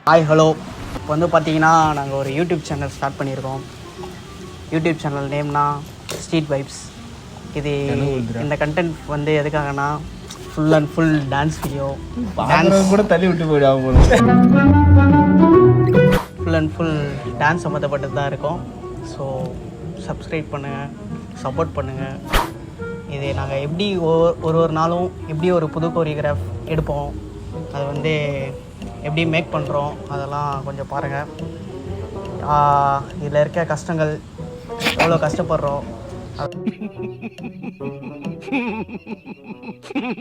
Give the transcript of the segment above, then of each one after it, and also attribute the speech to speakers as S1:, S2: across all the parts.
S1: Hi hello. இப்போ வந்து பார்த்தீங்கன்னா நாங்கள் ஒரு யூடியூப் சேனல் ஸ்டார்ட் பண்ணியிருக்கோம். யூடியூப் சேனல் நேம்னா ஸ்ட்ரீட் வைப்ஸ். இது இந்த கண்டென்ட் வந்து எதுக்காகனா full and full dance video. Dance கூட தள்ளி விட்டு போயிடுவாங்க. ஃபுல் அண்ட் ஃபுல் டான்ஸ் சம்மந்தப்பட்டது தான் இருக்கும். ஸோ சப்ஸ்கிரைப் பண்ணுங்கள், சப்போர்ட் பண்ணுங்கள். இது நாங்கள் எப்படி ஒரு நாளும் எப்படி ஒரு புது கோரியோகிராஃப் எடுப்போம், அது வந்து எப்படி மேக் பண்ணுறோம், அதெல்லாம் கொஞ்சம் பாருங்கள். இதில் இருக்க கஷ்டங்கள், எவ்வளோ கஷ்டப்படுறோம்,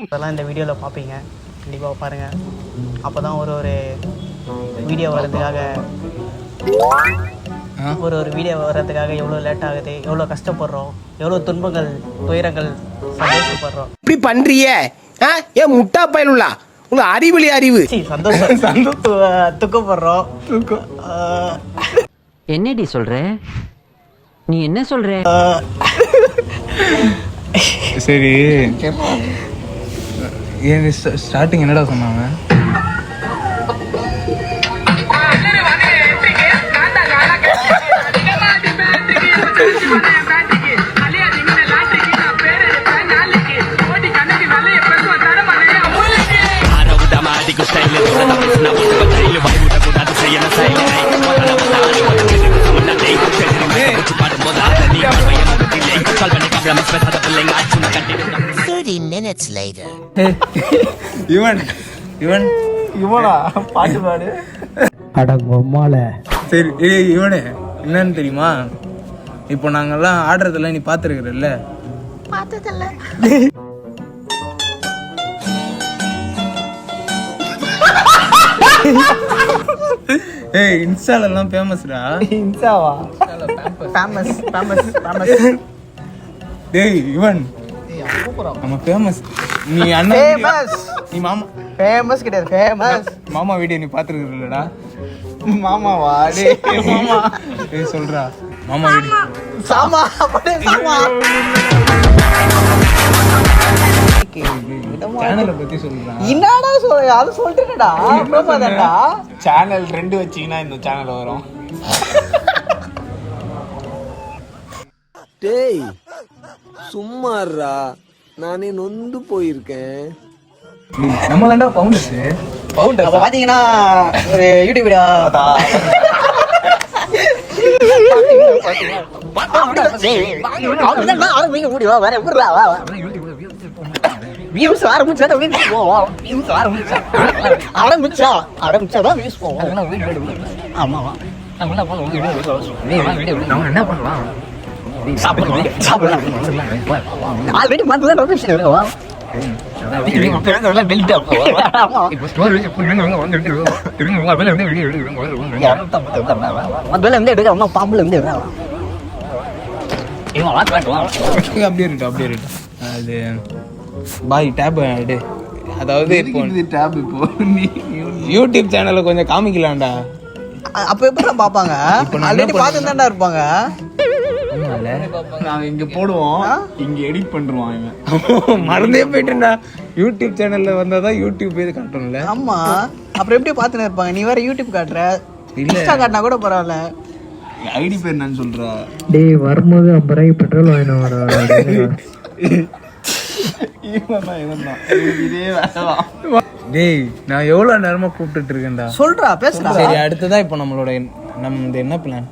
S1: அதெல்லாம் இந்த வீடியோவில் பார்ப்பீங்க. கண்டிப்பாக பாருங்கள். அப்போ தான் ஒரு வீடியோ வர்றதுக்காக எவ்வளோ லேட் ஆகுது, எவ்வளோ கஷ்டப்படுறோம், எவ்வளோ துன்பங்கள், துயரங்கள், சந்தோஷப்படுறோம்.
S2: இப்படி பண்றிய ஏன் முட்டா பயனுள்ளா உங்க அறிவுலி அறிவு
S1: சந்தோஷம் துக்கப்படுறோம்.
S3: என்னடி சொல்ற? நீ என்ன சொல்ற?
S4: சரி, ஸ்டார்டிங் என்னடா சொன்னாங்க? இவனா பாட்டு பாடு. சரி, இவனே என்னன்னு தெரியுமா? இப்போ நாங்கெல்லாம் ஆடுறதெல்லாம் நீ பாத்துருக்கிறல்ல? பார்த்ததில்ல. ஏய், இன்ஸ்டால எல்லாம் ஃபேமஸ்டா.
S1: இன்ஸ்டாவா? ஃபேமஸ்.
S4: டேய் இவன் நம்ம ஃபேமஸ். நீ அண்ணா
S1: ஃபேமஸ்.
S4: நீ மாமா
S1: ஃபேமஸ் கிடையாது, ஃபேமஸ்.
S4: மாமா வீடியோ நீ பாத்துருக்கலடா?
S1: மாமாவா? டேய்
S4: மாமா, ஏய் சொல்றா மாமா வீடியோ.
S1: சாமா அப்படியே சாமா.
S4: சேனலை பத்தி சொல்றா.
S1: என்னடா சொல்ற? அது சொல்லிட்டேடா. ப்ரோபாதடா.
S4: சேனல் 2 வச்சீங்கன்னா இந்த சேனல் வரும்.
S2: டேய் சும்மாறா, நானே நொந்து போயிருக்கேன்.
S4: நம்ம தான்டா ஃபவுண்டர்ஸ்.
S1: அப்ப பாத்தீங்கன்னா ஒரு யூடியூப் வீடியோ வியூஸ் ஆரம்பிச்சாதான் வியூஸ் போவோம். வியூஸ் ஆரம்பிச்சாதான் வியூஸ் போவோம். ஆமாவா? என்ன பண்ணலாம்? ஆல்ரெடி பாம்புல இருந்து
S4: அப்படியே இருக்கு. அது பாய் டேப் எடு. அதாவது டேப் இப்போ யூடியூப் சேனல்ல கொஞ்சம் காமிக்கலாம்டா.
S1: அப்ப எப்ப பாப்பாங்க? ஆல்ரெடி பார்த்து தான்டா இருப்பாங்க.
S4: நாங்க இங்க போடுவோம், இங்க எடிட் பண்றோம். இவன் மறந்தே போயிட்டேன்டா. யூடியூப் சேனல்ல வந்தாதான் யூடியூப் பேஜ் காட்டணும்ல.
S1: ஆமா, அப்புறம் எப்படி பார்த்துன்னு இருப்பாங்க? நீ வேற யூடியூப் காட்டுற, இன்ஸ்டா காட்டினா கூட பரவாயில்ல.
S4: ஐடி பேர் என்னன்னு சொல்றா?
S5: டேய் வரும்போது 50 ரூபாய்க்கு பெட்ரோல் வாங்கிட்டு வர.
S4: டேய் நான் எவ்வளவு நேரமா கூப்பிட்டுட்டு இருக்கேன்டா.
S1: சொல்றா, பேசுறா.
S4: சரி, அடுத்ததா இப்போ நம்மளோட என்ன பிளான்?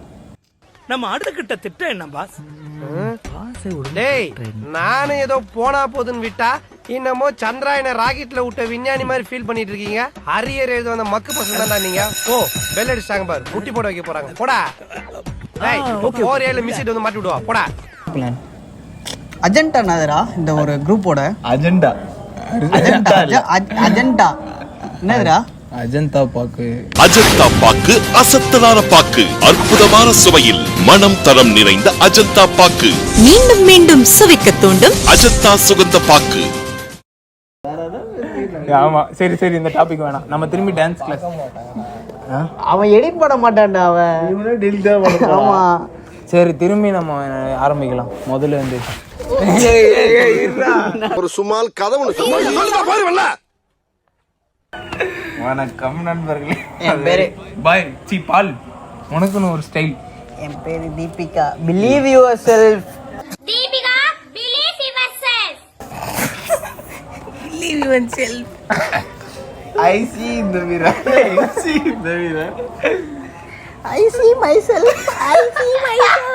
S6: நம்ம அடுத்த கிட்ட திட்டம் என்ன பாஸ்?
S2: டேய் நானும் ஏதோ போனா போதுன்னு விட்டா இன்னமோ சந்திராயன ராக்கெட்ல விட்ட விஞ்ஞானி மாதிரி ஃபீல் பண்ணிட்டு இருக்கீங்க. அரியர் எழுத வந்த மக்கு பசங்க தான்டா நீங்க. ஓ பெல் அடிச்சாங்க பாரு, முட்டி போட வைக்க போறாங்க. போடா. டேய் ஓகே, 4 மிஸ்ஸிட் வந்து மாட்டி விடுவா. போடா.
S4: பிளான்
S1: அஜெண்டா என்னதுடா? இந்த ஒரு குரூப்போட
S4: அஜெண்டா
S1: என்னதுடா?
S4: அஜந்தா பாக்கு.
S7: அஜந்தா பாக்கு அசத்தலான பாக்கு, அற்புதமான சுவையில் மனம் தரம் நிறைந்த அஜந்தா பாக்கு,
S8: மீண்டும் மீண்டும் சுவைக்க தூண்டும்
S7: அஜந்தா சுகந்த பாக்கு.
S4: ஆமா, சரி இந்த டாபிக் வேணாம். நம்ம திரும்பி டான்ஸ் கிளாஸ்.
S1: அவன் எடிட் பண்ண மாட்டான்டா. அவன் டெலிட் தான் பண்ணுவான். ஆமா,
S4: சரி திரும்பி நம்ம ஆரம்பிக்கலாம் முதல்ல இருந்து.
S2: ஒரு சுமால் கதை ஒன்று பாருவல்ல.
S4: வணக்கம் நண்பர்களே.
S1: என் பேரு
S4: பாய் சி பால். உனக்குன்னு ஒரு ஸ்டைல்.
S1: என் பேரு Deepika. Believe your self.
S9: Deepika, believe in yourself.
S1: Believe your self.
S4: I see the mirror. I see the mirror.
S1: I see myself. I see myself.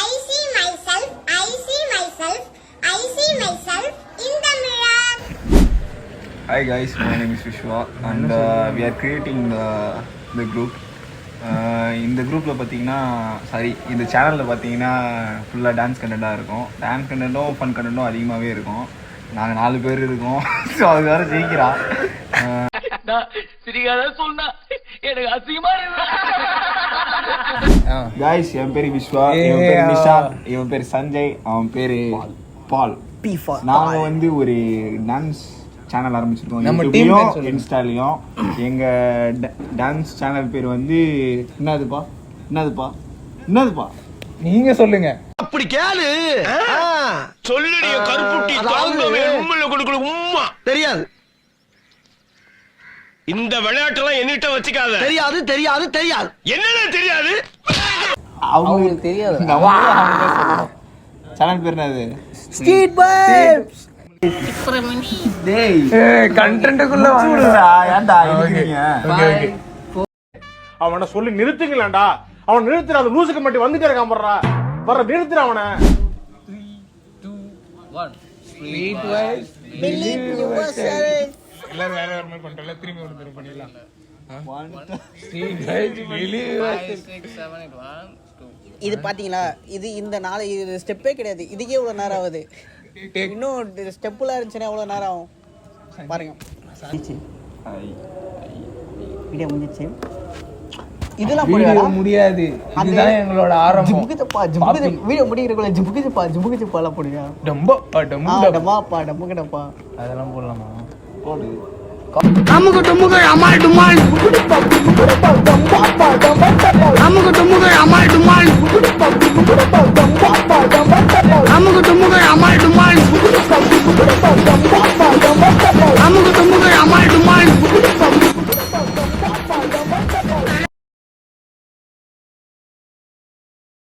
S9: I see myself. I see myself. I see myself in the mirror.
S4: Hi guys, my name is Vishwa and we are creating the group. இந்த குரூப்பில் பார்த்தீங்கன்னா இந்த சேனலில் பார்த்தீங்கன்னா ஃபுல்லாக dance கண்டென்ட்டாக இருக்கும். Dance கண்டென்ட்டும் fun கண்டென்ட்டும் அதிகமாகவே இருக்கும். நாங்கள் 4 பேர் இருக்கோம். ஸோ அது வேறு ஜெயிக்கிறா. காய்ஸ், என் பேர் விஸ்வா, என் பேர் நிஷாந்த், இவன் பேர் சஞ்சய், அவன் பேர் பால். நாங்கள் வந்து ஒரு டான்ஸ் சேனல் ஆரம்பிச்சிருக்கோம். யூடியூப்லயும் இன்ஸ்டாலையும். எங்க டான்ஸ் சேனல் பேர் வந்து என்னதுப்பா நீங்க சொல்லுங்க.
S2: அப்படி கேளு. சொல்லுடைய கருப்புட்டி தாங்கவே உண்மையில கொடுக்கணும். உம்மா தெரியாது. இந்த விளையாட்டெல்லாம் என்னிட்ட வச்சுக்காத. தெரியாது தெரியாது தெரியாது. என்னன்னு தெரியாது.
S1: அவங்களுக்கு தெரியாது.
S4: சேனல் பேர் என்னது?
S1: Street vibes.
S4: டேய் கண்டென்ட்க்குள்ள வாங்கடா. ஏன்டா இருக்கீங்க?
S2: அவனை சொல்லி நிறுத்துங்களேன்டா. அவன் நிறுத்துற அந்த லூசுக்கு மட்டும் வந்துட்டே இருக்கான் போறா. வர நிறுத்துற அவனை.
S1: 3 2 1 street vibes. Believe yourself.
S4: எல்லாரும் வேற மாதிரி பண்றல. திரும்பி ஒரு தடவை பண்ணிடலாம். 1 ஸ்ட்ரீட் வைப்ஸ் பிலீவ் யுவர் 6 7 8 1 2.
S1: இது பாத்தீங்களா? இது இந்த 4 ஸ்டெப்பே கிடையாது. இதுக்கே இவ்வளவு நேரம் ஆகுது. இன்னும் ஸ்டெப்லாம் இருந்துச்சுன்னா எவ்வளவு நேரம் ஆகும் பாருங்க. வீடியோ முடிஞ்சிச்சு. இதெல்லாம்
S4: வீடியோ முடியாது. இதுதான் எங்களோட ஆரம்பம்.
S1: ஜிபுக்குப்பா ஜிபுக்கு வீடியோ முடிக்கிறக்குள்ள ஜிபுக்குப்பா போடுங்க. டம்முகடப்பா
S4: அதெல்லாம் போடலாமா? போடு.
S1: அமுகு டுமுகு அமால் டுமால். அமுகு டுமுகு அமால் டுமால். அமுகு டுமுகு அமால் டுமால்.